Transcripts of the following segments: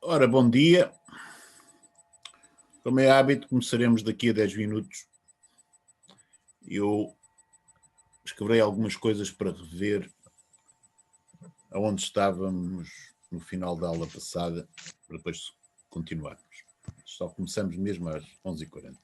Ora, bom dia. Como é hábito, começaremos daqui a 10 minutos. Eu escrevi algumas coisas para rever aonde estávamos no final da aula passada, para depois continuarmos. Só começamos mesmo às 11h40.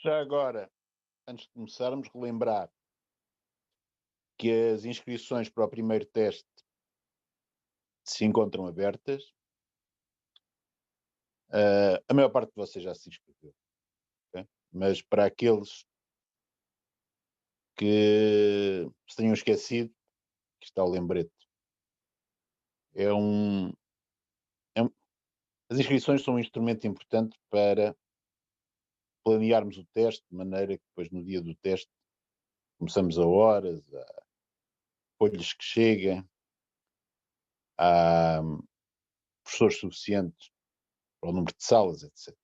Já agora, antes de começarmos, relembrar que as inscrições para o primeiro teste se encontram abertas. A maior parte de vocês já se inscreveu, ok? Mas para aqueles que se tenham esquecido, que está o lembrete. É um, as inscrições são um instrumento importante para planearmos o teste, de maneira que depois no dia do teste começamos a horas, a folhas que cheguem, há professores suficientes para o número de salas, etc.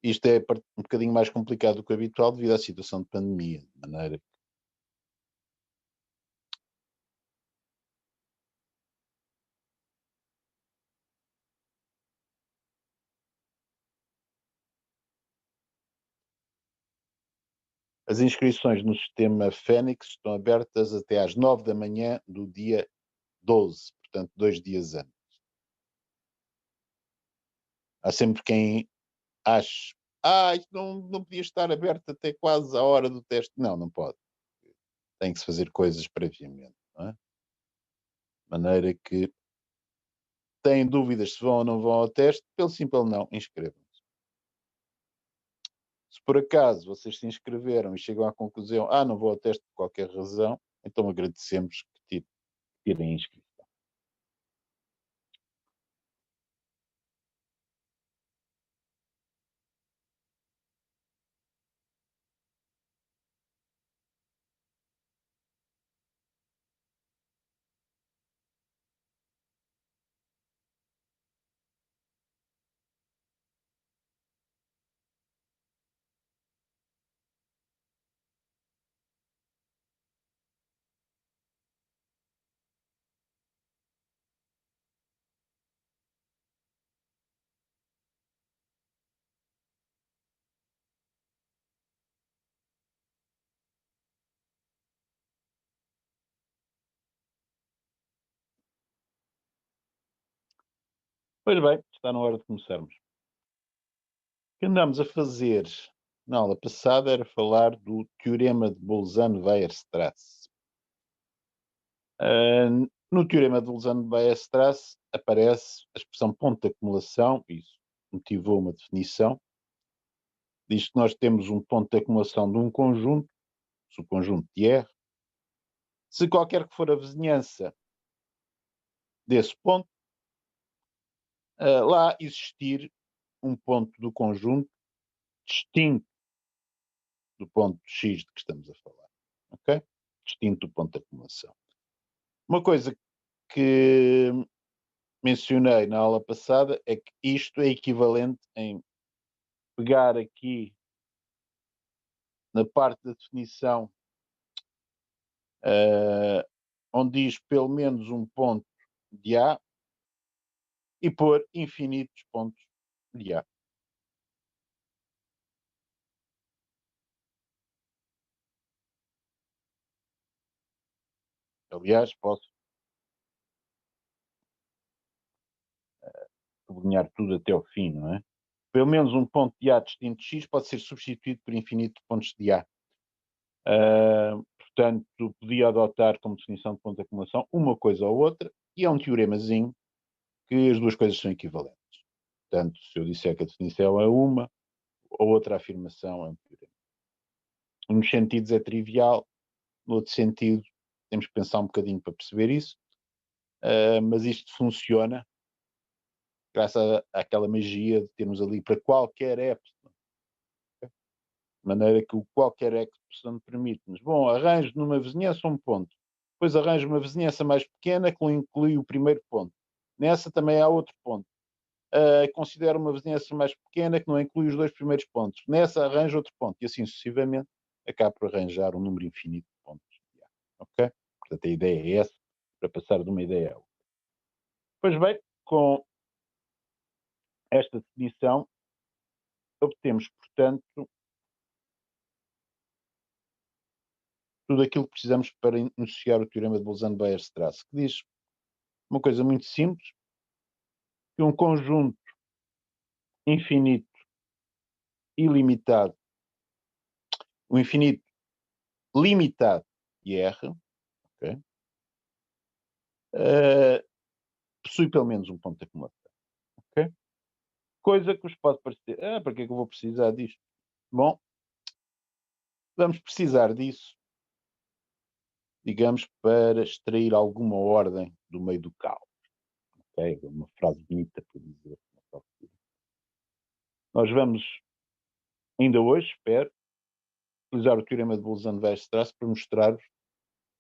Isto é um bocadinho mais complicado do que o habitual devido à situação de pandemia, de maneira que as inscrições no sistema Fênix estão abertas até às 9 da manhã do dia 12, portanto 2 dias antes. Há sempre quem ache, isto não podia estar aberto até quase à hora do teste. Não, não pode. Tem que se fazer coisas previamente, não é? De maneira que têm dúvidas se vão ou não vão ao teste, pelo simples não, inscrevam-se. Se por acaso vocês se inscreveram e chegam à conclusão, não vou ao teste por qualquer razão, então agradecemos que tirem a inscrição. Pois bem, está na hora de começarmos. O que andámos a fazer na aula passada era falar do teorema de Bolzano-Weierstrass. No teorema de Bolzano-Weierstrass aparece a expressão ponto de acumulação, isso motivou uma definição. Diz que nós temos um ponto de acumulação de um conjunto, se o conjunto de R, se qualquer que for a vizinhança desse ponto, lá existir um ponto do conjunto distinto do ponto X de que estamos a falar, ok? Distinto do ponto de acumulação. Uma coisa que mencionei na aula passada é que isto é equivalente em pegar aqui na parte da definição onde diz pelo menos um ponto de A e pôr infinitos pontos de A. Aliás, posso sublinhar tudo até ao fim, não é? Pelo menos um ponto de A distinto de X pode ser substituído por infinito pontos de A. Portanto, podia adotar como definição de ponto de acumulação uma coisa ou outra, e é um teoremazinho que as duas coisas são equivalentes. Portanto, se eu disser que a definição é uma, a outra afirmação é um teorema. Nos sentidos é trivial, no outro sentido temos que pensar um bocadinho para perceber isso, mas isto funciona graças àquela magia de termos ali para qualquer epsilon. De maneira que o qualquer epsilon permite-nos, arranjo numa vizinhança um ponto, depois arranjo uma vizinhança mais pequena que inclui o primeiro ponto. Nessa também há outro ponto. Considero uma vizinhança mais pequena que não inclui os dois primeiros pontos. Nessa arranjo outro ponto. E assim sucessivamente acaba por arranjar um número infinito de pontos. Ok? Portanto, a ideia é essa, para passar de uma ideia a outra. Pois bem, com esta definição, obtemos, portanto, tudo aquilo que precisamos para enunciar o teorema de Bolzano-Weierstrass, que diz uma coisa muito simples, que um conjunto infinito, ilimitado, o infinito limitado IR, okay, possui pelo menos um ponto de acumulação. Okay? Coisa que vos pode parecer, para que é que eu vou precisar disto? Bom, vamos precisar disso, digamos, para extrair alguma ordem do meio do caos. Okay? Uma frase bonita para dizer. Nós vamos, ainda hoje, espero, utilizar o teorema de Bolzano-Weierstrass para mostrar-vos que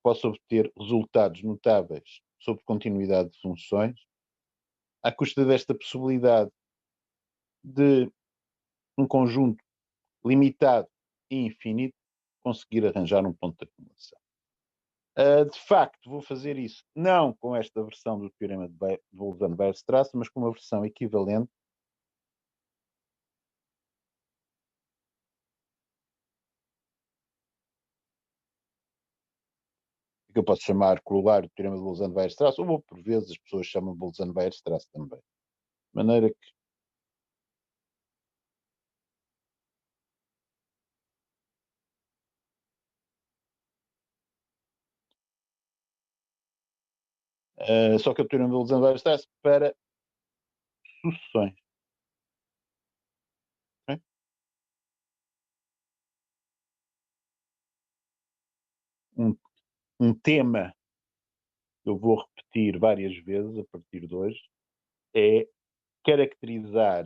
posso obter resultados notáveis sobre continuidade de funções à custa desta possibilidade de um conjunto limitado e infinito conseguir arranjar um ponto de acumulação. De facto, vou fazer isso não com esta versão do teorema de Bolzano-Weierstrass, mas com uma versão equivalente que eu posso chamar corolário do teorema de Bolzano-Weierstrass, ou por vezes as pessoas chamam Bolzano-Weierstrass também. De maneira que só que o teorema de Bolzano-Weierstrass para sucessões. Okay? Um tema que eu vou repetir várias vezes a partir de hoje é caracterizar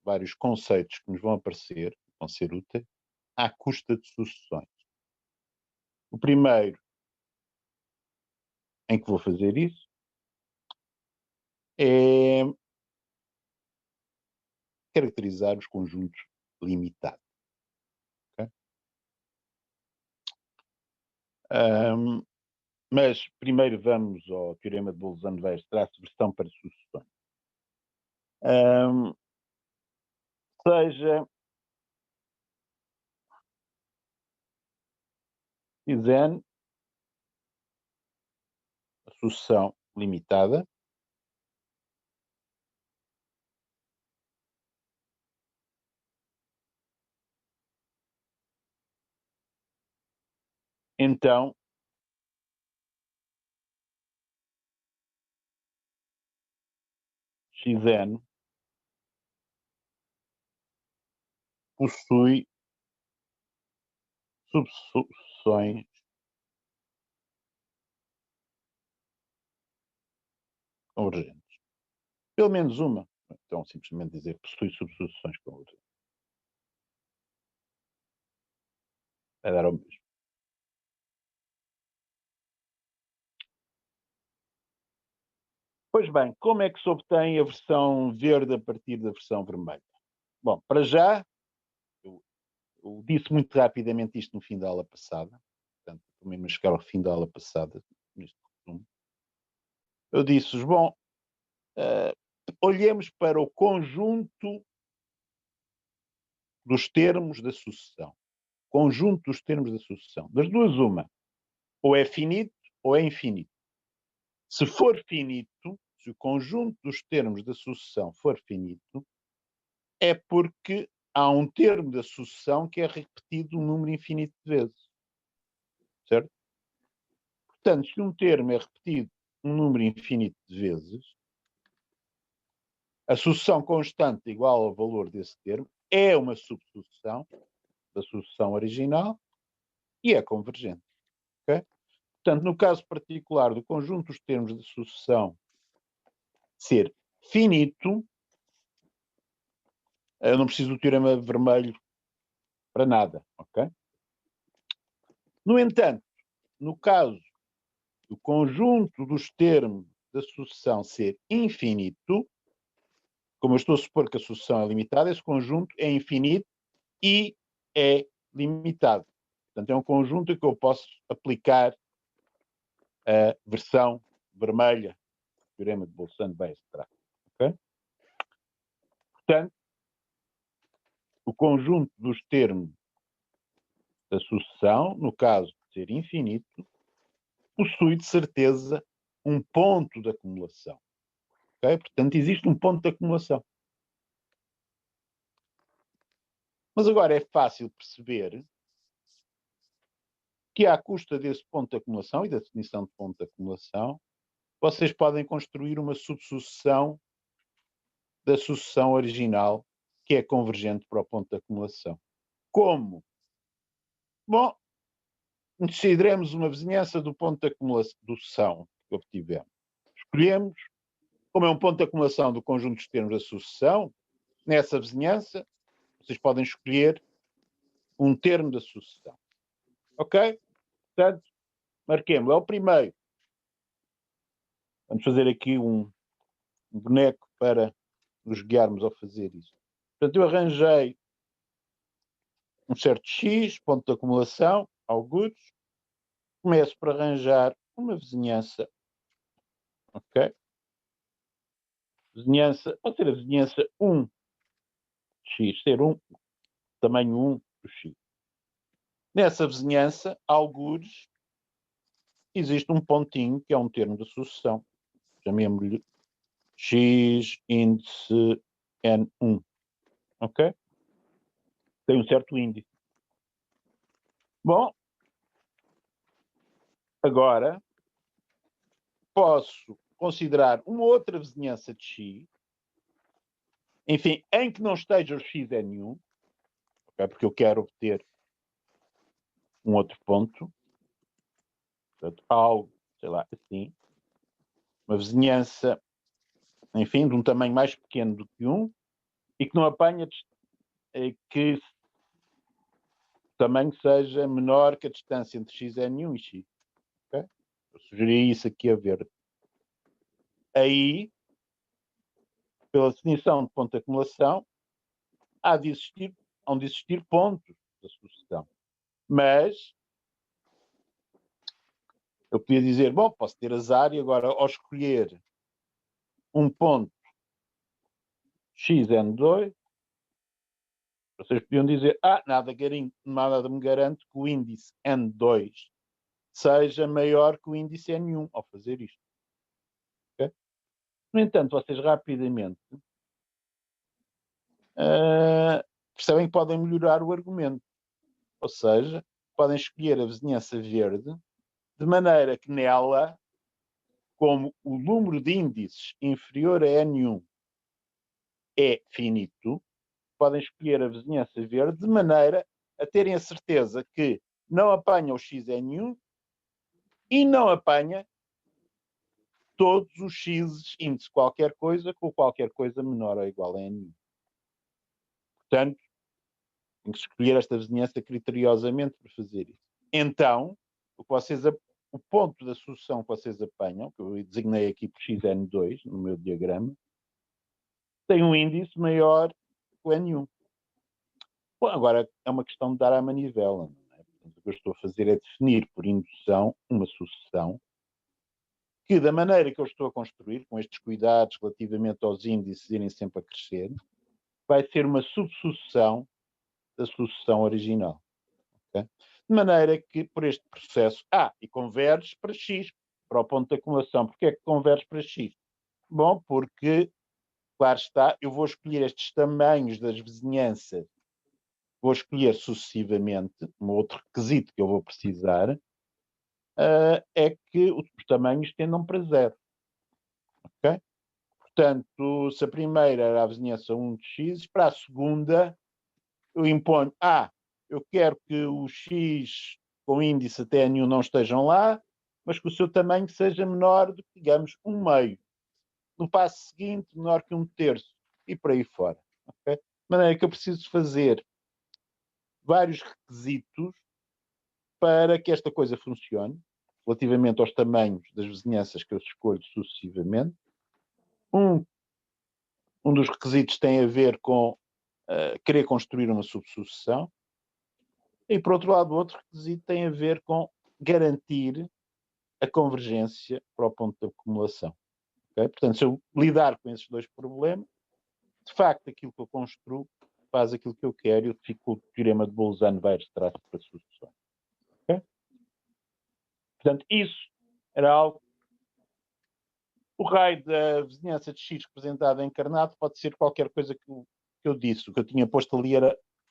vários conceitos que nos vão aparecer, que vão ser úteis, à custa de sucessões. O primeiro em que vou fazer isso é caracterizar os conjuntos limitados. Okay? Mas primeiro vamos ao teorema de Bolzano-Weierstrass, versão para sucessões. Seja N a sucessão limitada, então Xn possui subsucessões convergentes. Pelo menos uma. Então, simplesmente dizer que possui subsucessões convergentes. É dar ao mesmo. Pois bem, como é que se obtém a versão verde a partir da versão vermelha? Bom, para já, eu disse muito rapidamente isto no fim da aula passada, portanto, também me chegar ao fim da aula passada, neste resumo. Eu disse-vos, bom, olhemos para o conjunto dos termos da sucessão. Conjunto dos termos da sucessão. Das duas, uma. Ou é finito ou é infinito. Se for finito, se o conjunto dos termos da sucessão for finito, é porque há um termo da sucessão que é repetido um número infinito de vezes. Certo? Portanto, se um termo é repetido um número infinito de vezes, a sucessão constante igual ao valor desse termo é uma subsucessão da sucessão original e é convergente. Okay? Portanto, no caso particular do conjunto dos termos de sucessão ser finito, eu não preciso do teorema vermelho para nada. Okay? No entanto, no caso do conjunto dos termos da sucessão ser infinito, como eu estou a supor que a sucessão é limitada, esse conjunto é infinito e é limitado. Portanto, é um conjunto que eu posso aplicar a versão vermelha do teorema de Bolzano-Weierstrass. Okay? Portanto, o conjunto dos termos da sucessão, no caso de ser infinito, possui de certeza um ponto de acumulação. Okay? Portanto, existe um ponto de acumulação. Mas agora é fácil perceber que à custa desse ponto de acumulação e da definição de ponto de acumulação, vocês podem construir uma subsucessão da sucessão original que é convergente para o ponto de acumulação. Como? Bom, decidiremos uma vizinhança do ponto de acumulação que obtivemos. Escolhemos, como é um ponto de acumulação do conjunto dos termos da sucessão, nessa vizinhança, vocês podem escolher um termo da sucessão. Ok? Portanto, marquemos. É o primeiro. Vamos fazer aqui um boneco para nos guiarmos ao fazer isso. Portanto, eu arranjei um certo X, ponto de acumulação, algures. Começo por arranjar uma vizinhança. Ok? Vizinhança, pode ser a vizinhança 1 X, ser 1, tamanho 1 do X. Nessa vizinhança, algures, existe um pontinho que é um termo de sucessão. Chamemos-lhe X índice N1. Ok? Tem um certo índice. Bom, agora posso considerar uma outra vizinhança de X, enfim, em que não esteja o X é nenhum, okay? Porque eu quero obter um outro ponto, portanto, algo, sei lá, assim, uma vizinhança, enfim, de um tamanho mais pequeno do que 1 e que não apanha que o tamanho seja menor que a distância entre xn1 e x. Okay? Eu sugeri isso aqui a verde. Aí, pela definição de ponto de acumulação, hão de existir pontos da sucessão. Mas eu podia dizer, bom, posso ter azar e agora ao escolher um ponto xn2, vocês podiam dizer, nada me garante que o índice n2 seja maior que o índice n1 ao fazer isto. Okay? No entanto, vocês rapidamente percebem que podem melhorar o argumento. Ou seja, podem escolher a vizinhança verde de maneira que nela, como o número de índices inferior a N1 é finito, podem escolher a vizinhança verde de maneira a terem a certeza que não apanha o xn1 e não apanha todos os x índice qualquer coisa com qualquer coisa menor ou igual a N1. Portanto, tem que escolher esta vizinhança criteriosamente para fazer isso. Então, o ponto da sucessão que vocês apanham, que eu designei aqui por xn2 no meu diagrama, tem um índice maior que o n1. Bom, agora é uma questão de dar à manivela. Não é? Portanto, o que eu estou a fazer é definir por indução uma sucessão que, da maneira que eu estou a construir, com estes cuidados relativamente aos índices irem sempre a crescer, vai ser uma subsucessão da sucessão original. Okay? De maneira que, por este processo, e converge para X, para o ponto de acumulação. Porquê é que converge para X? Bom, porque, claro está, eu vou escolher estes tamanhos das vizinhanças, vou escolher sucessivamente, um outro requisito que eu vou precisar, é que os tamanhos tendam para 0. Ok? Portanto, se a primeira era a vizinhança 1 de X, para a segunda eu imponho, eu quero que o X com índice até N1 não estejam lá, mas que o seu tamanho seja menor do que, digamos, 1/2. No passo seguinte, menor que 1/3. E por aí fora. Okay? De maneira que eu preciso fazer vários requisitos para que esta coisa funcione, relativamente aos tamanhos das vizinhanças que eu escolho sucessivamente. Um dos requisitos tem a ver com querer construir uma subsucessão. E, por outro lado, o outro requisito tem a ver com garantir a convergência para o ponto de acumulação. Okay? Portanto, se eu lidar com esses dois problemas, de facto, aquilo que eu construo faz aquilo que eu quero e eu dificulto o teorema de Bolzano-Weierstrass para sucessões. Okay? Portanto, isso era algo. O raio da vizinhança de X representada em encarnado pode ser qualquer coisa que eu disse. O que eu tinha posto ali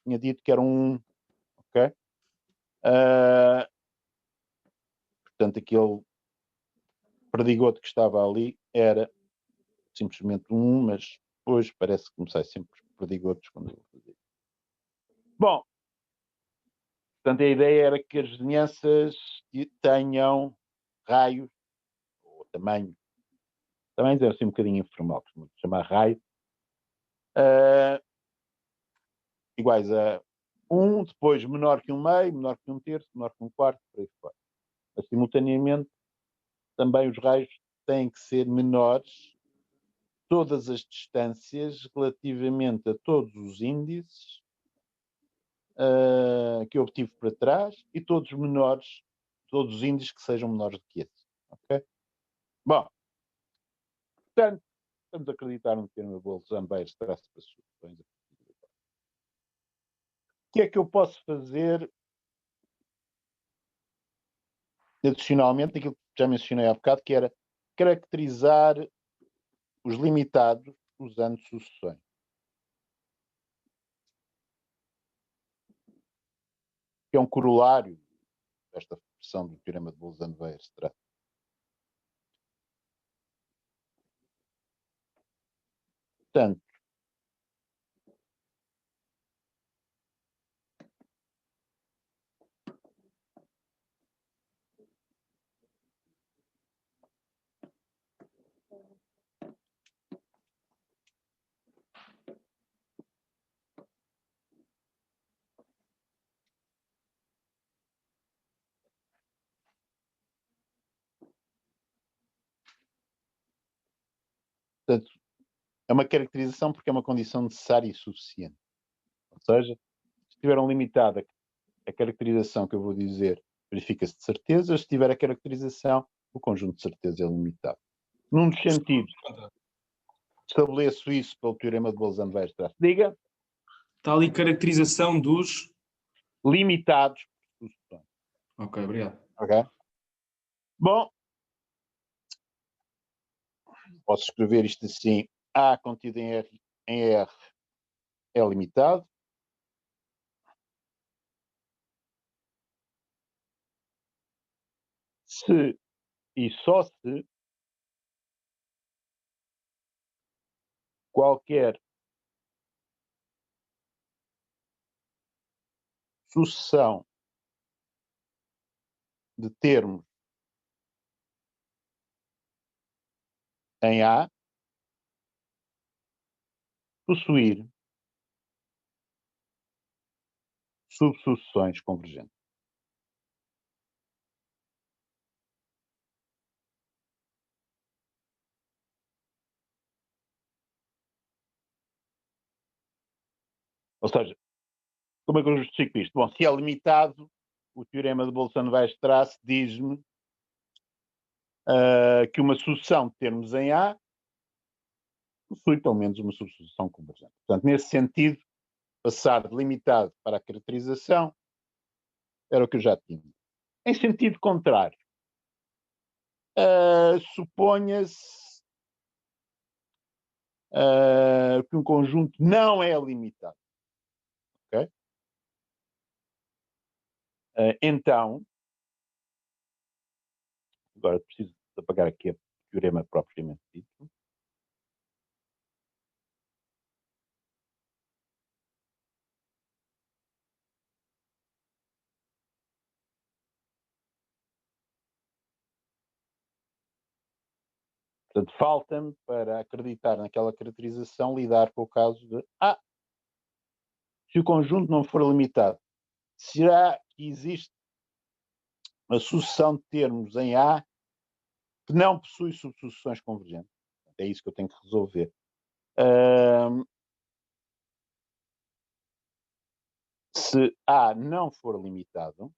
tinha dito que era um. Ok? Portanto, aquele perdigoto que estava ali era simplesmente um, mas depois parece que comecei sempre os perdigotos quando eu vou fazer. Bom, portanto, a ideia era que as vizinhanças tenham raios, ou tamanho, também é assim um bocadinho informal, costumamos chamar raio, iguais a 1, depois menor que 1/2, menor que 1/3, menor que 1/4, por aí fora. Mas, simultaneamente, também os raios têm que ser menores, todas as distâncias relativamente a todos os índices que eu obtive para trás e todos menores, todos os índices que sejam menores do que esse. Ok? Bom, portanto, estamos a acreditar no termo de Bolzano-Baires traço para soluções. O que é que eu posso fazer adicionalmente aquilo que já mencionei há bocado, que era caracterizar os limitados usando sucessões. Que é um corolário desta versão do teorema de Bolzano-Baires. Portanto, é uma caracterização porque é uma condição necessária e suficiente. Ou seja, se estiver limitada a caracterização que eu vou dizer, verifica-se de certeza. Se tiver a caracterização, o conjunto de certeza é limitado. Num dos sentidos, estabeleço isso pelo teorema de Bolzano-Baires. Diga. Está ali caracterização dos limitados por sucessões. Ok, obrigado. Ok? Bom, posso escrever isto assim: A contido em R é limitado. Se e só se qualquer sucessão de termos em A possuir subsucessões convergentes. Ou seja, como é que eu justifico isto? Bom, se é limitado, o teorema de Bolzano-Weierstrass diz-me que uma sucessão de termos em A possui pelo menos uma subsucessão convergente. Portanto, nesse sentido, passar de limitado para a caracterização era o que eu já tinha. Em sentido contrário, suponha-se que um conjunto não é limitado. Okay? Então, agora preciso apagar aqui o teorema propriamente dito. Portanto, falta-me, para acreditar naquela caracterização, lidar com o caso de se o conjunto não for limitado, será que existe uma sucessão de termos em A que não possui subsucessões convergentes? É isso que eu tenho que resolver. Se A não for limitado,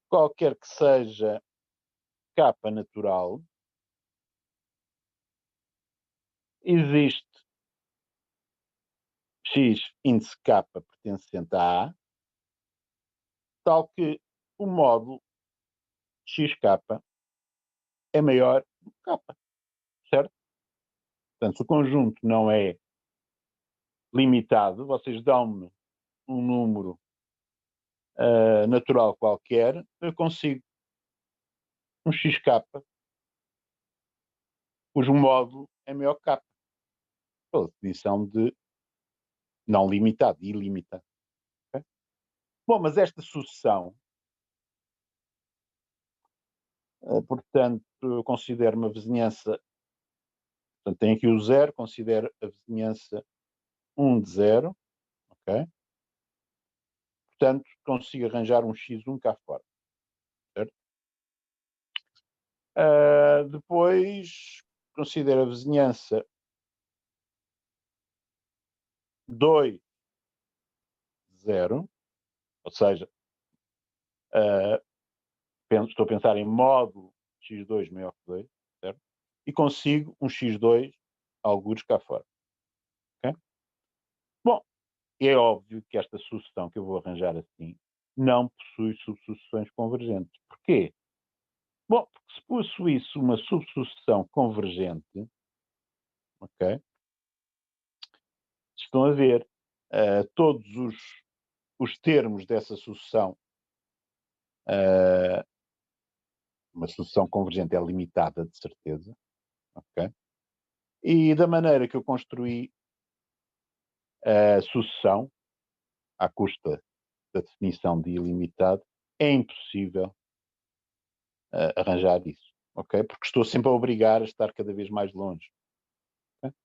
qualquer que seja K natural, existe X índice K pertencente a A, tal que o módulo XK é maior do que K, certo? Portanto, se o conjunto não é limitado, vocês dão-me um número natural qualquer, eu consigo um xk, cujo módulo é maior que k, pela definição de não limitado, ilimitado. Okay? Bom, mas esta sucessão, portanto, eu considero uma vizinhança, portanto, tem aqui o 0, considero a vizinhança 1 de 0, ok? Portanto, consigo arranjar um x1 cá fora, certo? Depois, considero a vizinhança 2 de 0, ou seja, estou a pensar em módulo x2 maior que 2, certo? E consigo um x2 algures cá fora. Okay? Bom, é óbvio que esta sucessão que eu vou arranjar assim não possui subsucessões convergentes. Porquê? Bom, porque se possuísse uma subsucessão convergente, ok? Estão a ver todos os termos dessa sucessão. Uma sucessão convergente é limitada, de certeza, ok? E da maneira que eu construí a sucessão, à custa da definição de ilimitado, é impossível arranjar isso, ok? Porque estou sempre a obrigar a estar cada vez mais longe. Okay?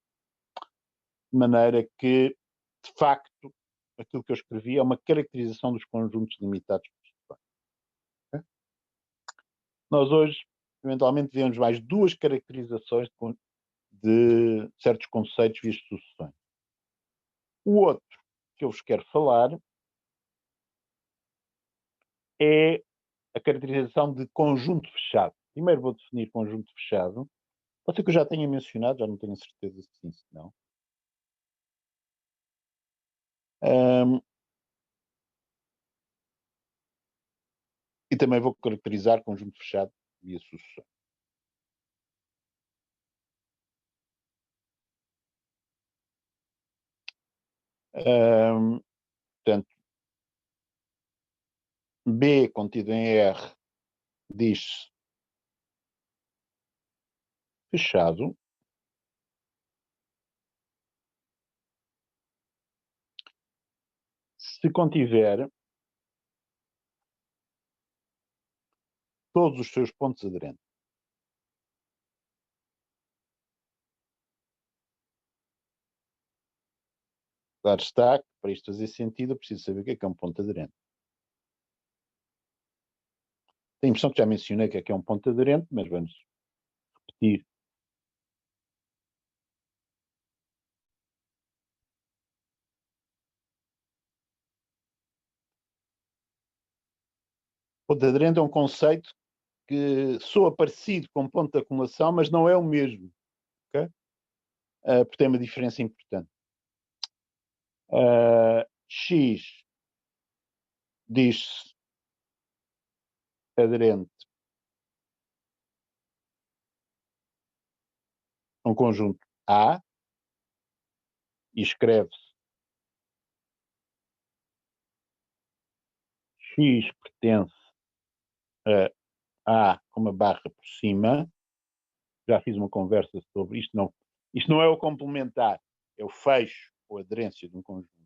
De maneira que, de facto, aquilo que eu escrevi é uma caracterização dos conjuntos limitados. Okay? Nós hoje, eventualmente, vemos mais duas caracterizações de certos conceitos e sucessões. O outro que eu vos quero falar é a caracterização de conjunto fechado. Primeiro vou definir conjunto fechado. Pode ser que eu já tenha mencionado, já não tenho certeza se sim, se não. E também vou caracterizar conjunto fechado via sucessão. Portanto, B contido em R diz fechado se contiver todos os seus pontos aderentes. Claro está que para isto fazer sentido eu preciso saber o que é um ponto aderente. Tenho a impressão que já mencionei o que é um ponto aderente, mas vamos repetir. Ponto aderente é um conceito que soa parecido com ponto de acumulação, mas não é o mesmo. Okay? Porque tem uma diferença importante. X diz-se aderente a um conjunto A e escreve-se X pertence a A com uma barra por cima. Já fiz uma conversa sobre isto. Isto não é o complementar, é o fecho ou aderência de um conjunto.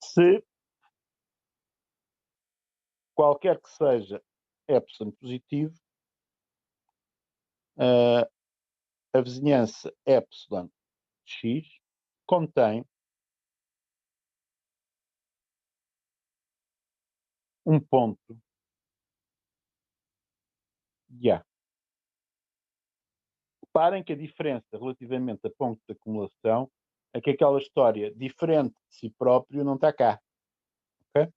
Se qualquer que seja epsilon positivo, a vizinhança epsilon x contém um ponto de A. Reparem que a diferença relativamente a ponto de acumulação é que aquela história diferente de si próprio não está cá. Okay?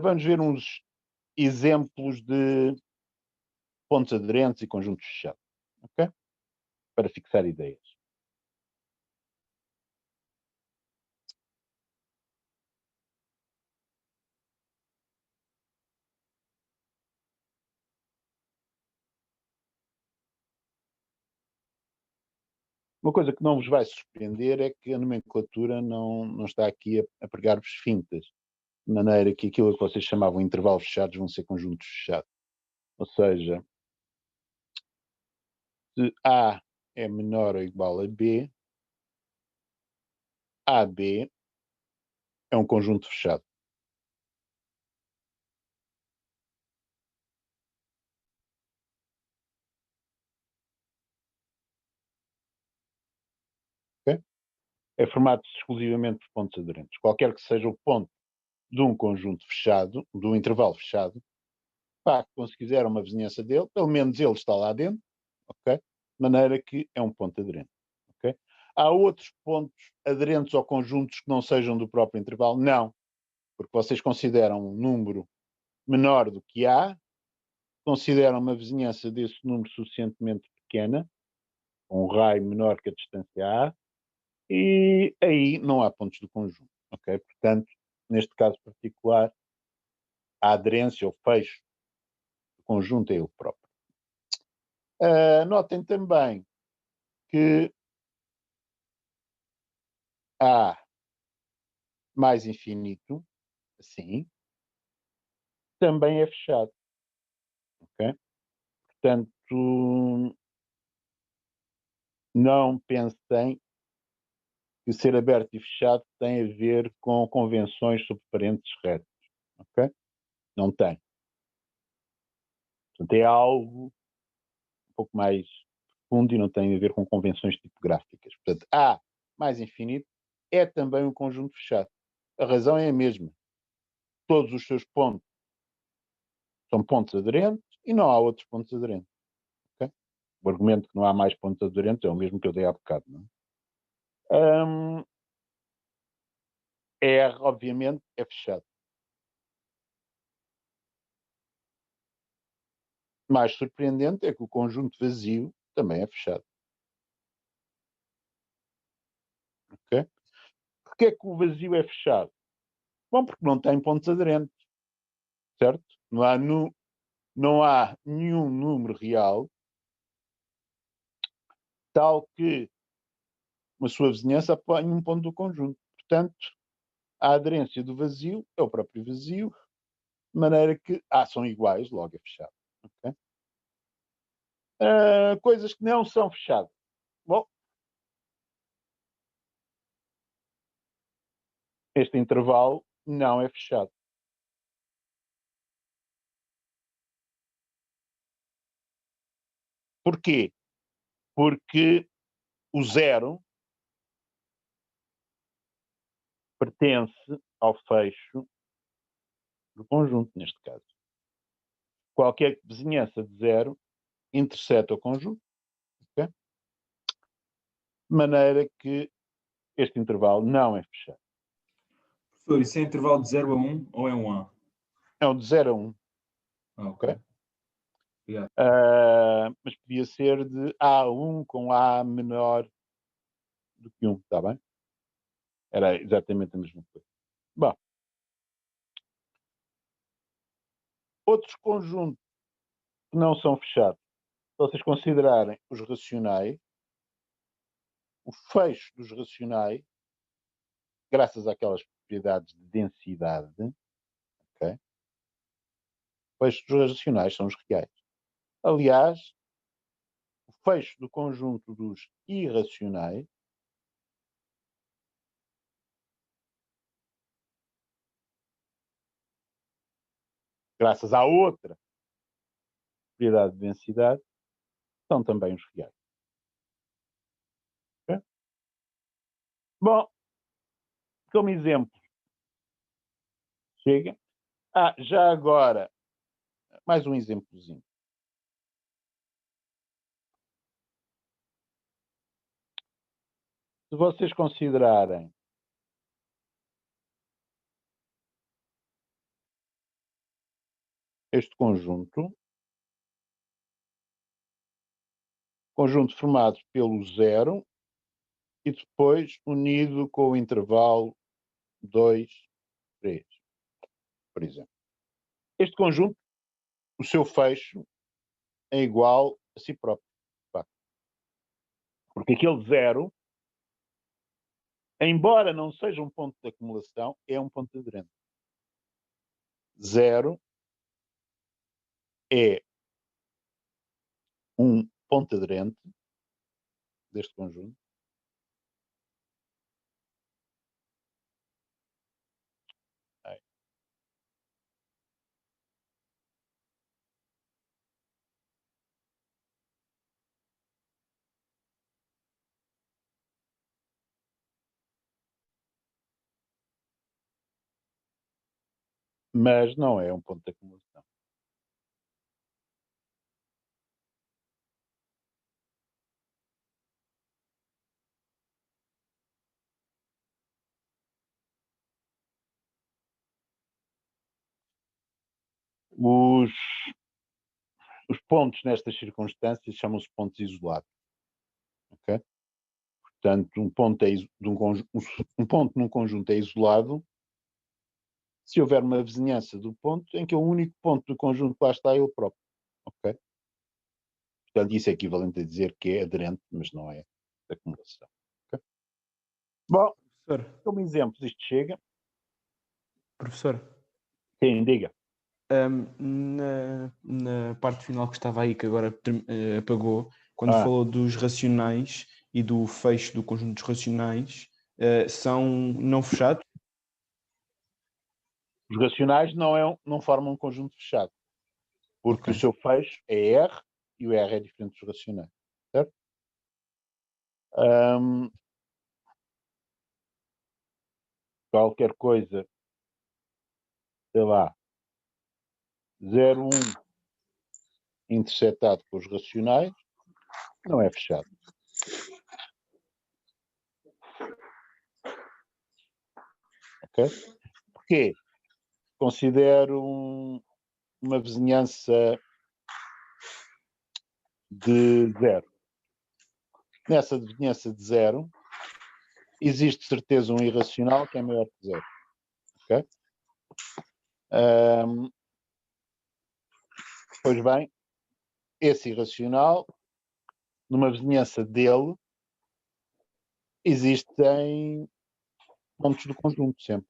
Vamos ver uns exemplos de pontos aderentes e conjuntos fechados. Okay? Para fixar ideias. Uma coisa que não vos vai surpreender é que a nomenclatura não está aqui a pregar-vos fintas, de maneira que aquilo que vocês chamavam de intervalos fechados vão ser conjuntos fechados. Ou seja, se A é menor ou igual a B, AB é um conjunto fechado. Okay? É formado exclusivamente por pontos aderentes. Qualquer que seja o ponto de um conjunto fechado, de um intervalo fechado, quando se quiser uma vizinhança dele, pelo menos ele está lá dentro, ok? De maneira que é um ponto aderente. Okay? Há outros pontos aderentes ou conjuntos que não sejam do próprio intervalo? Não, porque vocês consideram um número menor do que A, consideram uma vizinhança desse número suficientemente pequena, um raio menor que a distância A, e aí não há pontos do conjunto. Okay? Portanto, neste caso particular, a aderência ou fecho do conjunto é ele próprio. Notem também que A mais infinito, assim, também é fechado. Okay? Portanto, não pensem que ser aberto e fechado tem a ver com convenções sobre parênteses retos. Okay? Não tem. Portanto, é algo um pouco mais profundo e não tem a ver com convenções tipográficas. Portanto, A mais infinito é também um conjunto fechado. A razão é a mesma. Todos os seus pontos são pontos aderentes e não há outros pontos aderentes. Okay? O argumento que não há mais pontos aderentes é o mesmo que eu dei há bocado. Não é? R, obviamente, é fechado. Mais surpreendente é que o conjunto vazio também é fechado. Okay? Porquê é que o vazio é fechado? Bom, porque não tem pontos aderentes, certo? Não há nenhum número real tal que uma sua vizinhança apanhe um ponto do conjunto. Portanto, a aderência do vazio é o próprio vazio, de maneira que são iguais, logo é fechado. Okay? Coisas que não são fechadas. Bom, este intervalo não é fechado. Porquê? Porque o zero pertence ao fecho do conjunto, neste caso. Qualquer vizinhança de zero interseta o conjunto, okay? De maneira que este intervalo não é fechado. Professor, isso é intervalo de 0 a 1 ou é um A? É um de 0 a 1. Ok. Okay? Obrigado. Mas podia ser de A1 com A menor do que 1, está bem? Era exatamente a mesma coisa. Bom, outros conjuntos que não são fechados, se vocês considerarem os racionais, o fecho dos racionais, graças àquelas propriedades de densidade, okay? O fecho dos racionais são os reais. Aliás, o fecho do conjunto dos irracionais graças à outra propriedade de densidade, são também os reais. Okay? Bom, como exemplo, chega. Já agora, mais um exemplozinho. Se vocês considerarem este conjunto formado pelo zero e depois unido com o intervalo 2, 3, por exemplo. Este conjunto, o seu fecho é igual a si próprio. Porque aquele 0, embora não seja um ponto de acumulação, é um ponto aderente. 0 é um ponto aderente deste conjunto. Mas não é um ponto de acumulação. Os pontos nestas circunstâncias chamam-se pontos isolados. Okay? Portanto, um ponto num conjunto é isolado se houver uma vizinhança do ponto em que o único ponto do conjunto que lá está é ele próprio. Okay? Portanto, isso é equivalente a dizer que é aderente, mas não é de acumulação. Okay? Bom, Professor, como exemplos, isto chega. professor, Sim, diga. na parte final que estava aí, que agora apagou, quando falou dos racionais e do fecho do conjunto dos racionais, são não fechados? Os racionais não formam um conjunto fechado, porque Ok. o seu fecho é R e o R é diferente dos racionais. Certo? Qualquer coisa, sei lá, 0,1 interceptado com os racionais, não é fechado. Ok? Porquê? Considero uma vizinhança de 0. Nessa vizinhança de 0, existe certeza um irracional que é maior que 0. Ok? Pois bem, esse irracional, numa vizinhança dele, existem pontos do conjunto sempre.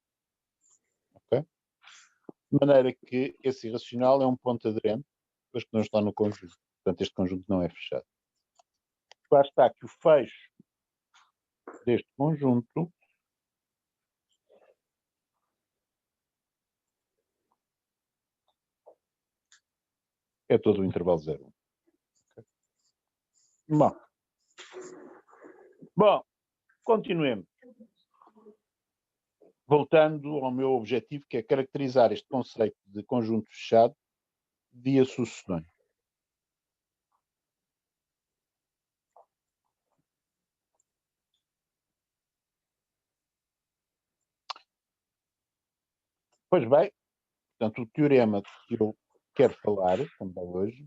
Ok? De maneira que esse irracional é um ponto aderente, mas que não está no conjunto. Portanto, este conjunto não é fechado. Lá está que o fecho deste conjunto é todo o intervalo 0. Okay? Bom, continuemos. Voltando ao meu objetivo, que é caracterizar este conceito de conjunto fechado via sucessões. Pois bem, portanto, o teorema que eu quero falar também hoje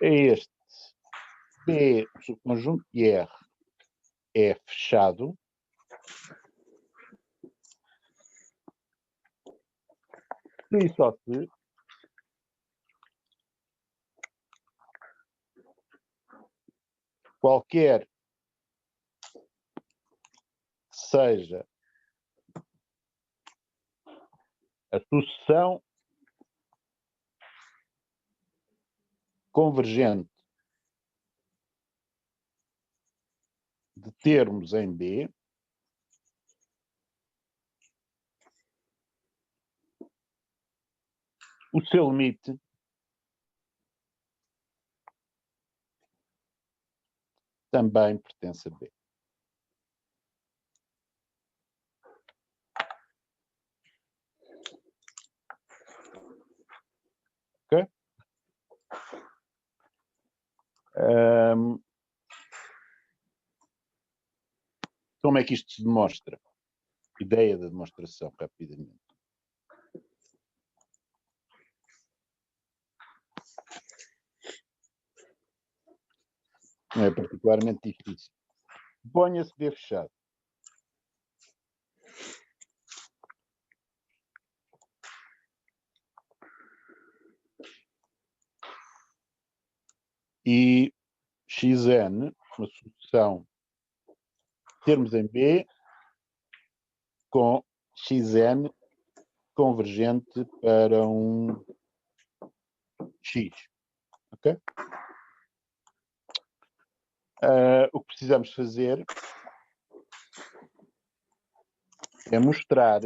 é este. P, o subconjunto de R é fechado se e só se qualquer que seja a sucessão convergente de termos em B o seu limite também pertence a B. Ok? Como é que isto se demonstra? Ideia da demonstração, rapidamente. Não é particularmente difícil. Ponha-se B fechado. e xn, uma sucessão de termos em B com xn convergente para um x. Ok? O que precisamos fazer é mostrar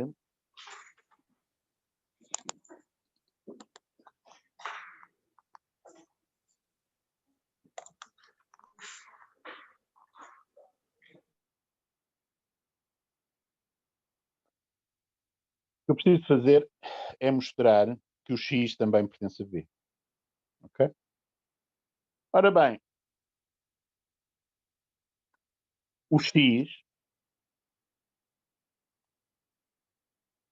o que eu preciso fazer é mostrar que o x também pertence a B. Ok? Ora bem, o x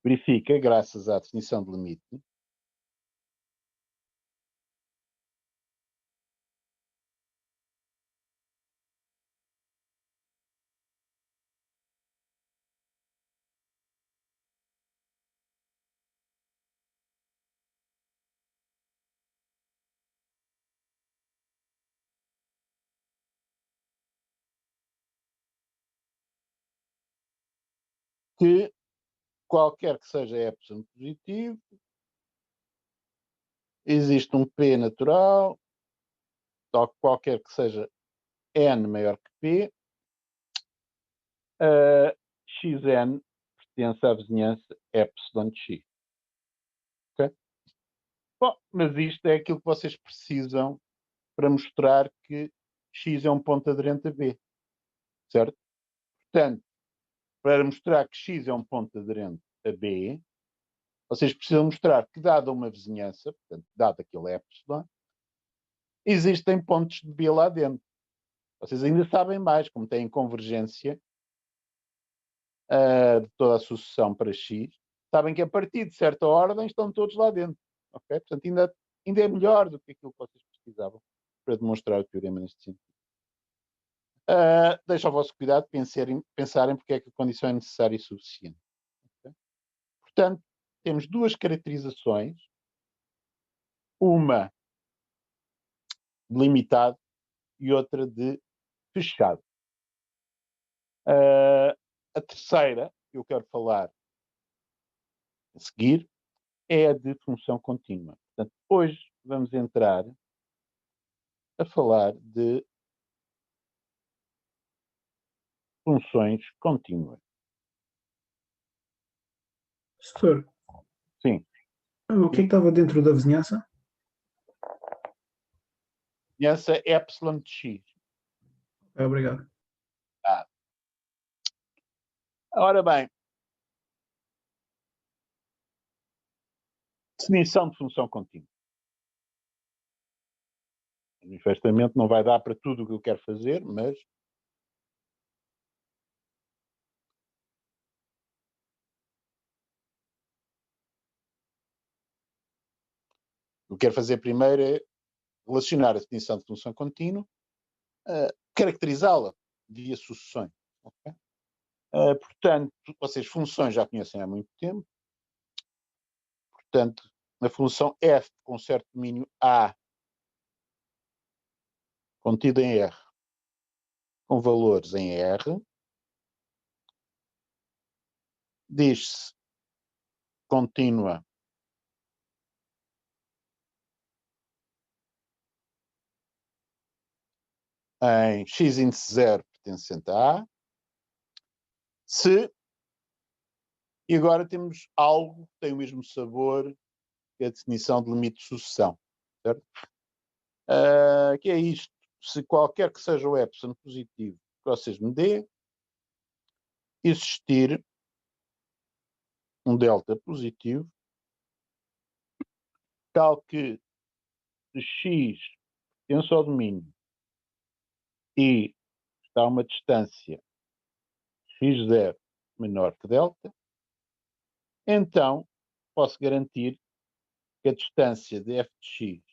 verifica, graças à definição de limite, que qualquer que seja epsilon positivo, existe um P natural, qualquer que seja n maior que P, xn pertence à vizinhança epsilon de x. Okay? Bom, mas isto é aquilo que vocês precisam para mostrar que x é um ponto aderente a B. Certo? Portanto, para mostrar que x é um ponto aderente a B, vocês precisam mostrar que, dada uma vizinhança, portanto, dado aquele epsilon, existem pontos de B lá dentro. Vocês ainda sabem mais, como têm convergência de toda a sucessão para x, sabem que a partir de certa ordem estão todos lá dentro. Okay? Portanto, ainda é melhor do que aquilo que vocês precisavam para demonstrar o teorema neste sentido. Deixo ao vosso cuidado pensarem porque é que a condição é necessária e suficiente. Okay? Portanto, temos duas caracterizações, uma de limitado e outra de fechado. A terceira que eu quero falar a seguir é a de função contínua. Portanto, hoje vamos entrar a falar de funções contínuas. Setor, Sim. o que é que estava dentro da vizinhança? Vizinhança epsilon de x. Obrigado. Ora bem, definição de função contínua. Manifestamente não vai dar para tudo o que eu quero fazer, mas o que eu quero fazer primeiro é relacionar a definição de função contínua, caracterizá-la via sucessões. Okay? Portanto, vocês funções já conhecem há muito tempo. Portanto, a função f com certo domínio A contida em R, com valores em R, diz-se contínua em x índice 0 pertencente a A, se, e agora temos algo que tem o mesmo sabor que a definição de limite de sucessão, certo? Que é isto, se qualquer que seja o epsilon positivo que vocês me dê, existir um delta positivo, tal que se x pertence ao domínio e está a uma distância x0 menor que delta, então posso garantir que a distância de f de x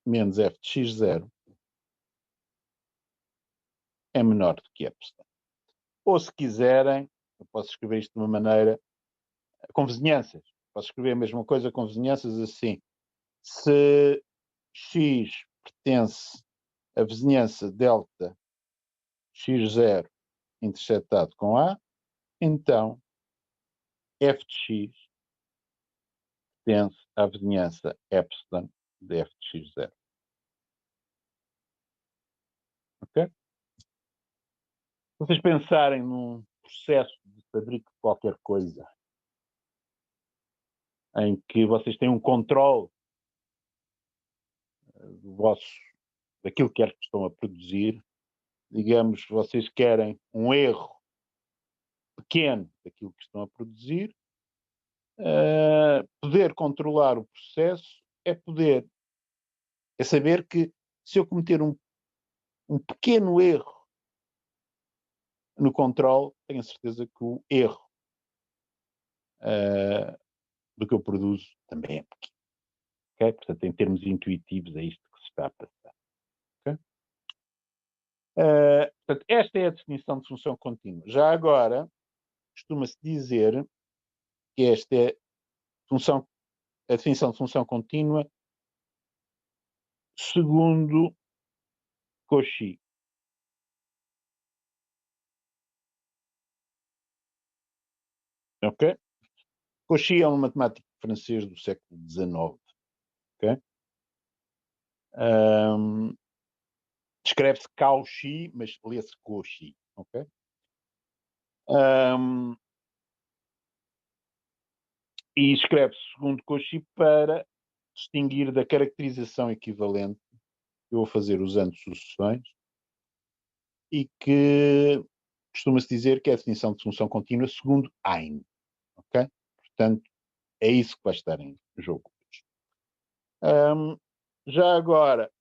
menos f de x0 é menor do que epsilon. Ou se quiserem, eu posso escrever isto de uma maneira com vizinhanças. Posso escrever a mesma coisa com vizinhanças assim. Se x pertence à vizinhança delta x0 interceptado com A, então f de x pertence à vizinhança epsilon de f de x0. Ok? Se vocês pensarem num processo de fabrico de qualquer coisa em que vocês têm um controle daquilo que estão a produzir, digamos, vocês querem um erro pequeno daquilo que estão a produzir, poder controlar o processo é saber que se eu cometer um pequeno erro no controle, tenho a certeza que o erro do que eu produzo também é pequeno. Okay? Portanto, em termos intuitivos, é isto que se está a passar. Okay? Portanto, esta é a definição de função contínua. Já agora, costuma-se dizer que esta é a definição de função contínua segundo Cauchy. Ok? Cauchy é um matemático francês do século XIX. Ok? Escreve-se Cauchy, mas lê-se Cauchy. Ok? E escreve-se segundo Cauchy para distinguir da caracterização equivalente que eu vou fazer usando sucessões e que costuma-se dizer que é a definição de função contínua segundo Hein. Ok? Portanto, é isso que vai estar em jogo. Já agora,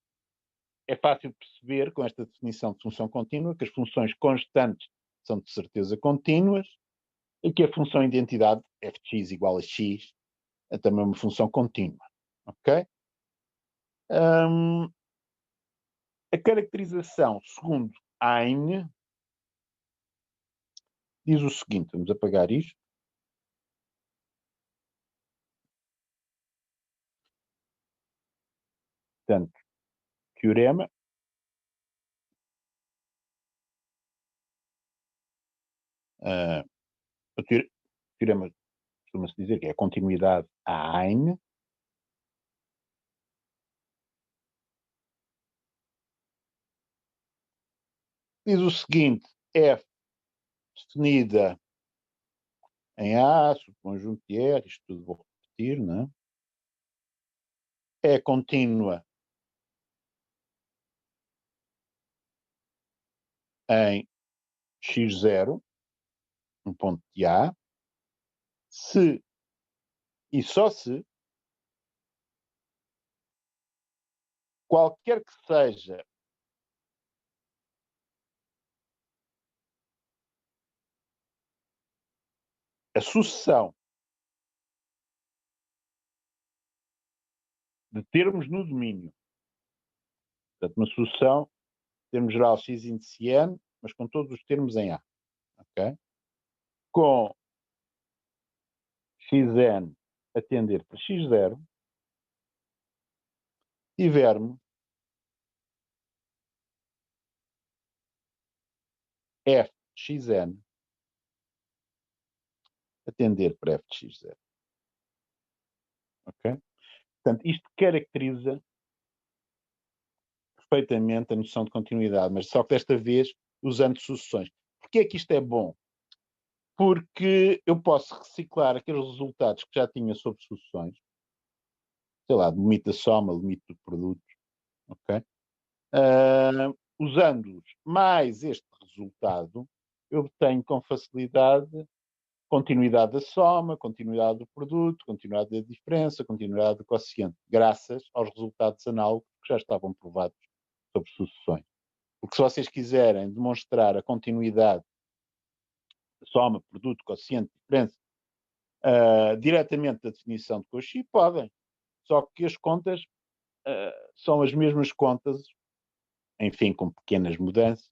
é fácil perceber com esta definição de função contínua que as funções constantes são de certeza contínuas e que a função identidade f de x igual a x é também uma função contínua. Ok? A caracterização segundo Hein diz o seguinte, vamos apagar isto. Portanto, teorema. O teorema costuma-se dizer que é a continuidade a Hein. Diz o seguinte, f definida em A, subconjunto de R, isto tudo vou repetir, não é? É contínua em x0, um ponto de A, se e só se qualquer que seja a sucessão de termos no domínio, portanto, uma sucessão, termo geral x índice n, mas com todos os termos em A, ok? Com xn a tender para x0, tivermos f de xn a tender para f de x0. Ok? Portanto, isto caracteriza perfeitamente a noção de continuidade, mas só que desta vez usando sucessões. Porquê é que isto é bom? Porque eu posso reciclar aqueles resultados que já tinha sobre sucessões, sei lá, limite da soma, limite do produto, ok? Usando-os mais este resultado, eu obtenho com facilidade continuidade da soma, continuidade do produto, continuidade da diferença, continuidade do quociente, graças aos resultados análogos que já estavam provados sobre sucessões. Porque se vocês quiserem demonstrar a continuidade da soma, produto, quociente, diferença, diretamente da definição de Cauchy, podem. Só que as contas são as mesmas contas, enfim, com pequenas mudanças,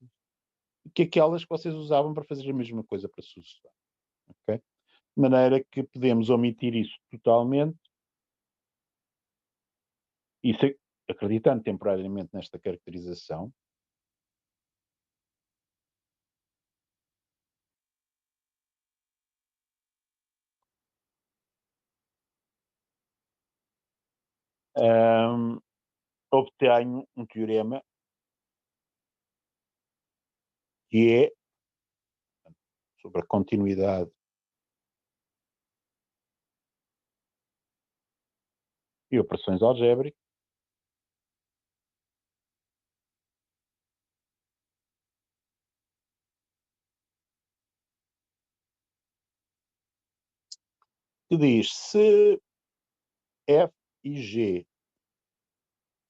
que aquelas que vocês usavam para fazer a mesma coisa para sucessão. Okay? De maneira que podemos omitir isso totalmente. acreditando temporariamente nesta caracterização, obtenho um teorema que é sobre a continuidade e operações algébricas, que diz se F e G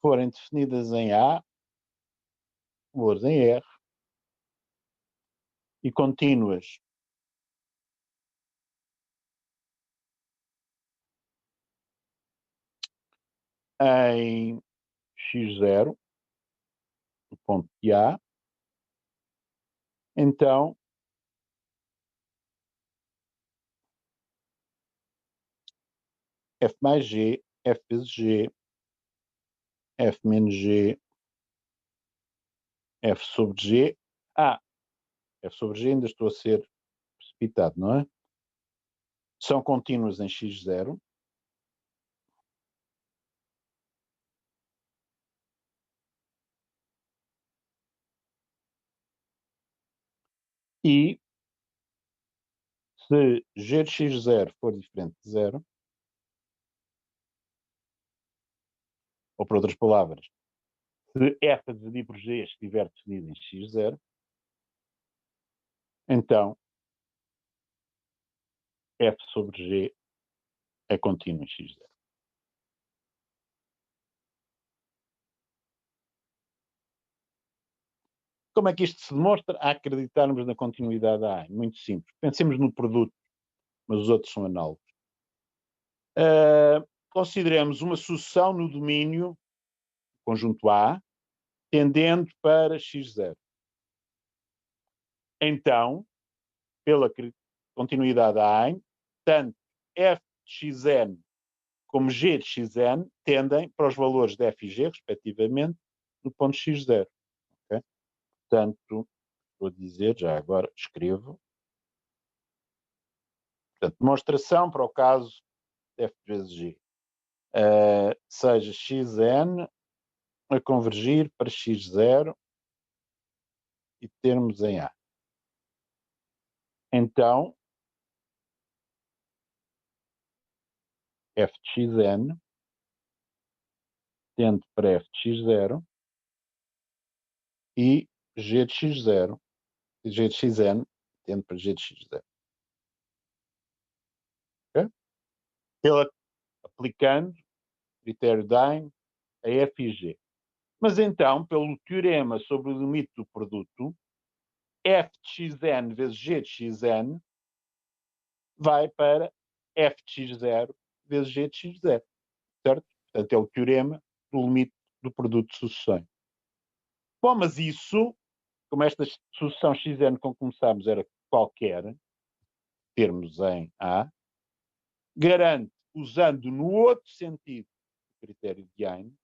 forem definidas em A, valores em R, e contínuas em x0, no ponto de A, então F mais G, F vezes G, F menos G, F sobre G. F sobre G ainda estou a ser precipitado, não é? São contínuas em x0. E se G de x0 for diferente de 0, ou por outras palavras, se F a dividir por G estiver definido em x0, então F sobre G é contínuo em x0. Como é que isto se demonstra? A acreditarmos na continuidade da A. Muito simples. Pensemos no produto, mas os outros são análogos. Consideremos uma sucessão no domínio conjunto A, tendendo para x0. Então, pela continuidade A, tanto f de xn como g de xn tendem para os valores de f e g, respectivamente, no ponto x0. Okay? Portanto, vou dizer, já agora escrevo. Portanto, demonstração para o caso de f vezes g. Seja xn a convergir para x0 e termos em A. Então, f de xn tende para f de x0 e g de x0, g de xn tende para g de x0. Okay? Aplicando o critério Dine a f e g. Mas então, pelo teorema sobre o limite do produto, f de xn vezes g de xn vai para f de x0 vezes g de x0. Certo? Portanto, é o teorema do limite do produto de sucessões. Bom, mas isso, como esta sucessão xn com que começámos era qualquer, termos em A, garante, usando no outro sentido o critério de Hein,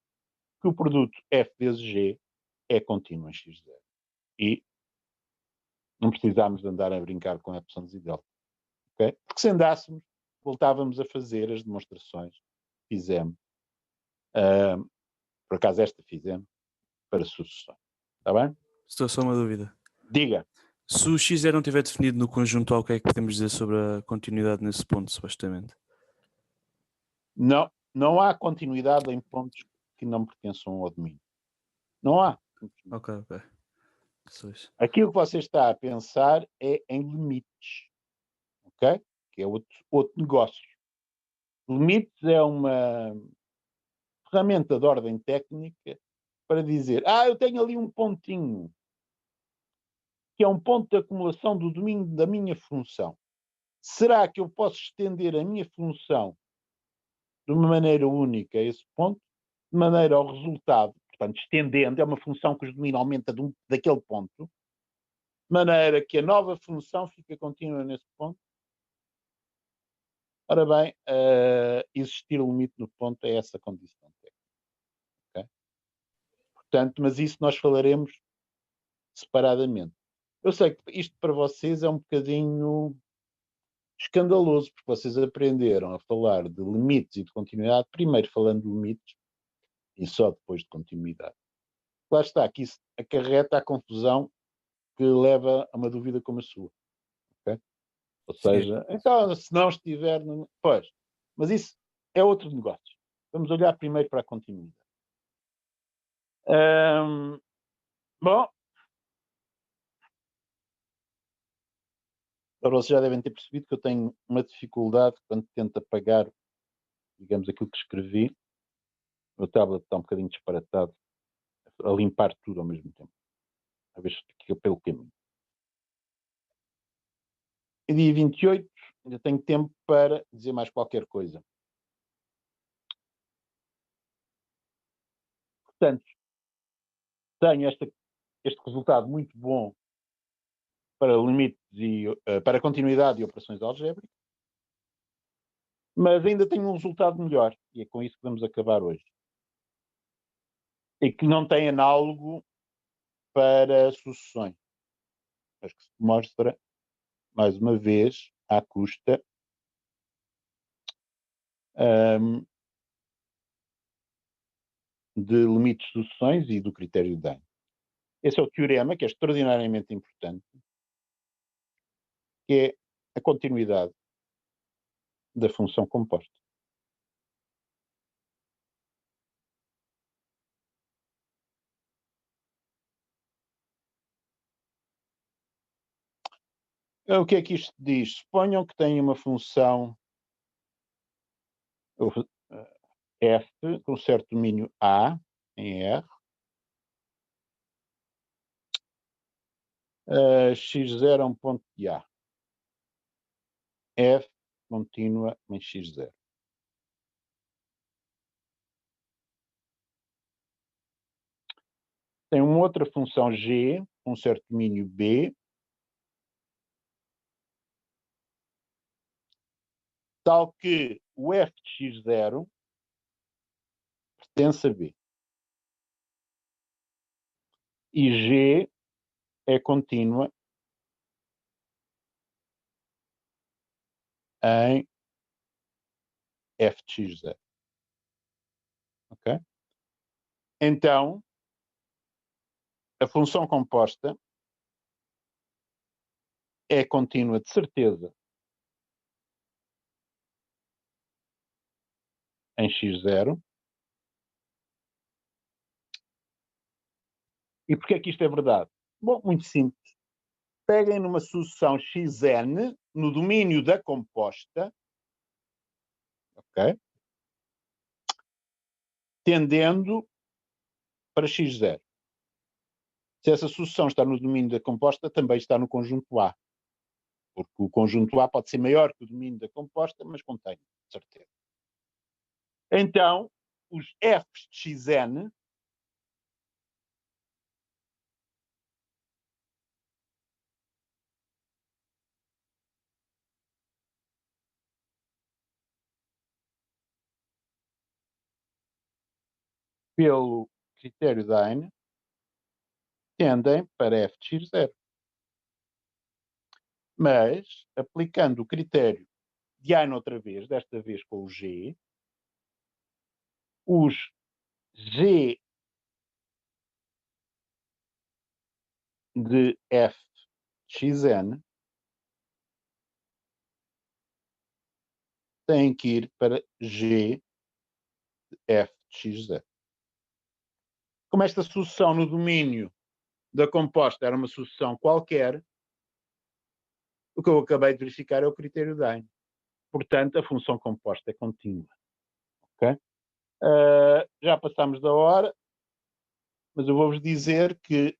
que o produto f vezes g é contínuo em x0. E não precisámos de andar a brincar com epsilons e delta. Okay? Porque se andássemos, voltávamos a fazer as demonstrações que fizemos. Por acaso esta fizemos para sucessões. Está bem? Estou só uma dúvida. Diga. Se o x0 não estiver definido no conjunto, o que é que podemos dizer sobre a continuidade nesse ponto, supostamente? Não há continuidade em pontos que não pertençam ao domínio. Não há. Ok. Aquilo que você está a pensar é em limites. Ok? Que é outro negócio. Limites é uma ferramenta de ordem técnica para dizer, eu tenho ali um pontinho, que é um ponto de acumulação do domínio da minha função. Será que eu posso estender a minha função de uma maneira única a esse ponto, de maneira ao resultado, portanto, estendendo, é uma função cujo domínio aumenta daquele ponto, de maneira que a nova função fica contínua nesse ponto? Ora bem, existir o limite no ponto é essa condição técnica. Okay? Portanto, mas isso nós falaremos separadamente. Eu sei que isto para vocês é um bocadinho escandaloso, porque vocês aprenderam a falar de limites e de continuidade, primeiro falando de limites e só depois de continuidade. Lá está, que isso acarreta a confusão que leva a uma dúvida como a sua. Okay? Ou seja, então, se não estiver... Pois, mas isso é outro negócio. Vamos olhar primeiro para a continuidade. Bom, agora vocês já devem ter percebido que eu tenho uma dificuldade quando tento apagar, digamos, aquilo que escrevi. O tablet está um bocadinho disparatado a limpar tudo ao mesmo tempo. A ver se fica pelo caminho. E dia 28, ainda tenho tempo para dizer mais qualquer coisa. Portanto, tenho este resultado muito bom para limites e para continuidade e operações algébricas, mas ainda tenho um resultado melhor, e é com isso que vamos acabar hoje. E que não tem análogo para sucessões, mas que se mostra, mais uma vez, à custa de limites de sucessões e do critério de Dine. Esse é o teorema, que é extraordinariamente importante, que é a continuidade da função composta. O que é que isto diz? Suponham que tem uma função f com certo domínio A em R, x0 é um ponto de A, f contínua em x0. Tem uma outra função g com certo domínio B, tal que o f de x0 pertence a B. E G é contínua em f de x0. Ok? Então, a função composta é contínua de certeza em x0. E porquê é que isto é verdade? Bom, muito simples. Peguem numa sucessão xn no domínio da composta, ok? Tendendo para x0. Se essa sucessão está no domínio da composta, também está no conjunto A. Porque o conjunto A pode ser maior que o domínio da composta, mas contém, de certeza. Então, os f's de xn pelo critério de Dine tendem para f de x0. Mas, aplicando o critério de Dine outra vez, desta vez com o G, os G de f de xn têm que ir para G de f de x0. Como esta sucessão no domínio da composta era uma sucessão qualquer, o que eu acabei de verificar é o critério de Dine. Portanto, a função composta é contínua. Okay? Já passámos da hora, mas eu vou-vos dizer que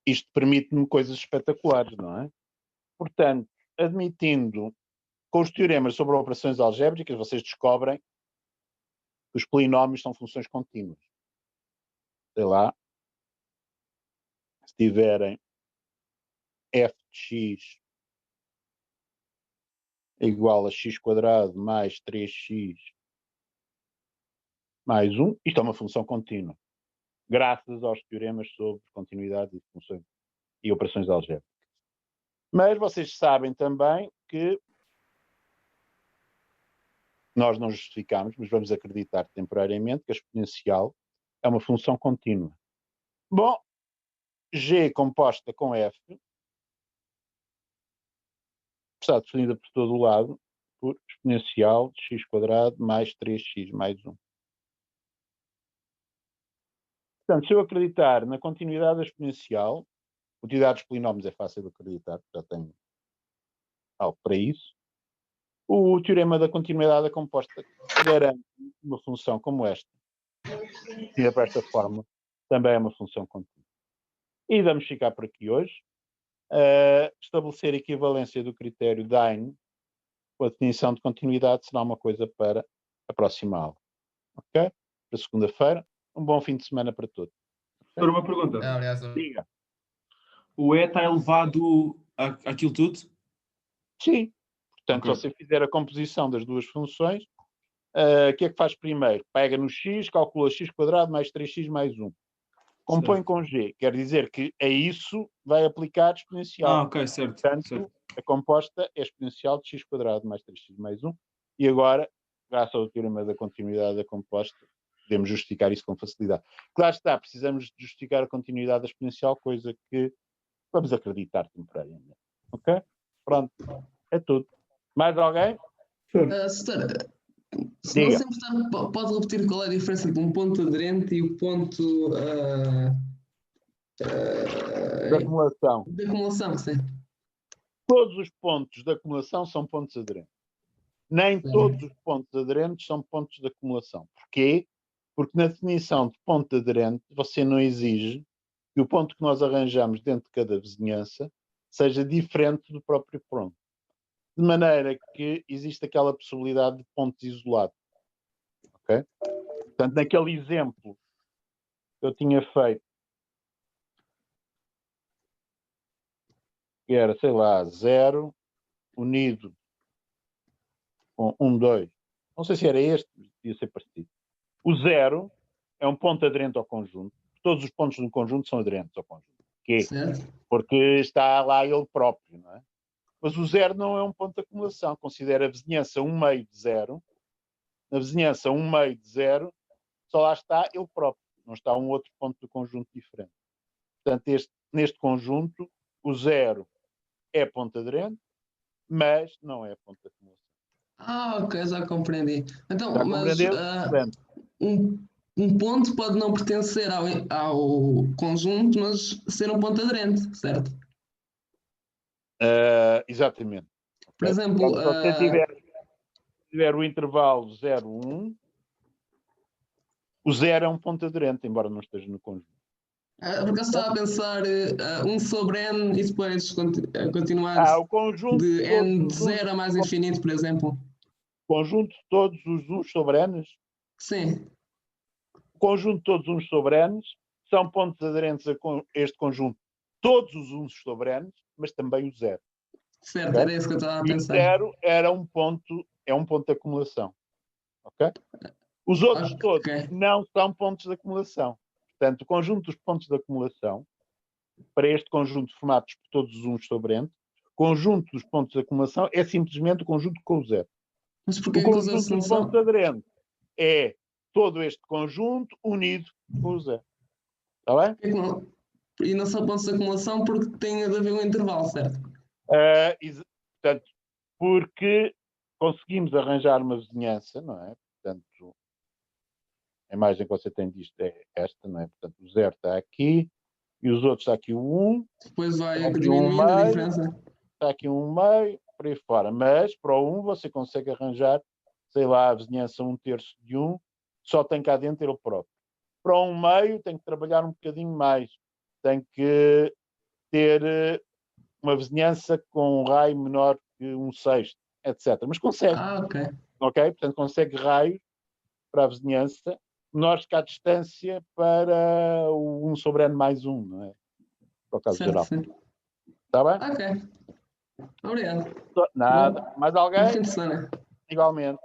isto permite-me coisas espetaculares, não é? Portanto, admitindo com os teoremas sobre operações algébricas, vocês descobrem que os polinómios são funções contínuas. Sei lá, se tiverem f de x é igual a x² mais 3x mais 1. Isto é uma função contínua, graças aos teoremas sobre continuidade e funções e operações algébricas. Mas vocês sabem também que nós não justificamos, mas vamos acreditar temporariamente que a exponencial é uma função contínua. Bom, G composta com F está definida por todo o lado por exponencial de x² mais 3x mais 1. Portanto, se eu acreditar na continuidade da exponencial, utilidade dos polinómios é fácil de acreditar, já tenho algo para isso. O teorema da continuidade da composta garante uma função como esta. E para esta forma também é uma função contínua. E vamos ficar por aqui hoje. Estabelecer a equivalência do critério Dine com a definição de continuidade será uma coisa para a próxima aula. Ok? Para segunda-feira. Um bom fim de semana para todos. Okay? Uma pergunta. Diga. O E está elevado àquilo tudo? Sim. Portanto, Okay. se você fizer a composição das duas funções, o que é que faz primeiro? Pega no x, calcula x² mais 3x mais 1. Compõe Certo. com g. Quer dizer que a isso vai aplicar exponencial. Ok, certo. Portanto, certo. a composta é exponencial de x² mais 3x mais 1. E agora, graças ao teorema da continuidade da composta, podemos justificar isso com facilidade. Claro está, precisamos de justificar a continuidade da exponencial, coisa que vamos acreditar temporariamente. Ok? Pronto. É tudo. Mais alguém? Professor, Se não Diga. se importar, pode repetir qual é a diferença entre um ponto aderente e o ponto Da acumulação. de acumulação, sim. Todos os pontos de acumulação são pontos aderentes. Nem todos os pontos aderentes são pontos de acumulação. Porquê? Porque na definição de ponto aderente você não exige que o ponto que nós arranjamos dentro de cada vizinhança seja diferente do próprio ponto. De maneira que existe aquela possibilidade de pontos isolados. Ok? Portanto, naquele exemplo que eu tinha feito, que era, sei lá, 0 unido com 1, 2. Não sei se era este, mas podia ser parecido. O 0 é um ponto aderente ao conjunto. Todos os pontos do conjunto são aderentes ao conjunto. Porquê? Certo. Porque está lá ele próprio, não é? Mas o 0 não é um ponto de acumulação. Considera a vizinhança 1 meio de 0. Na vizinhança 1 meio de 0, só lá está ele próprio. Não está um outro ponto do conjunto diferente. Portanto, neste conjunto, o 0 é ponto aderente, mas não é ponto de acumulação. Ok, já compreendi. Então, Já mas compreendeu? Portanto, um ponto pode não pertencer ao conjunto, mas ser um ponto aderente, certo? exatamente. Por Ok? exemplo, Portanto, se você tiver o intervalo 0, 1, o 0 é um ponto aderente, embora não esteja no conjunto. porque eu estava a pensar 1 sobre n e depois continuar O conjunto de n de todos 0 a mais infinito, por exemplo. Conjunto de todos os 1 sobre n. Sim. O conjunto de todos os 1 sobre n são pontos aderentes a este conjunto. Todos os 1 sobre n, mas também o 0. Certo, Okay? era isso que eu estava a E o pensar. 0 era um ponto de acumulação. Ok? Os outros todos não são pontos de acumulação. Portanto, o conjunto dos pontos de acumulação, para este conjunto formados por todos os 1 sobre n, o conjunto dos pontos de acumulação é simplesmente o conjunto com o 0. Mas porquê O que os conjunto outros não dos são? pontos aderentes é todo este conjunto unido com o 0. Está bem? Porquê que não? E não são pontos de acumulação porque tem de haver um intervalo, certo? Portanto, porque conseguimos arranjar uma vizinhança, não é? Portanto, a imagem que você tem disto é esta, não é? Portanto, o 0 está aqui e os outros está aqui o 1. Depois vai Está aqui diminuindo a diferença. Está aqui 1 meio, por aí fora. Mas para o 1 você consegue arranjar, sei lá, a vizinhança 1/3 de 1, só tem cá dentro ele próprio. Para o 1 meio tem que trabalhar um bocadinho mais. Tem que ter uma vizinhança com um raio menor que 1/6, etc. Mas consegue. Ok. Ok? Portanto, consegue raios para a vizinhança menores que a distância para o 1 sobre n mais 1, não é? Para o caso Certo, geral. sim. Está bem? Ok. Obrigado. Nada. Mais alguém? Bom fim de semana. Igualmente.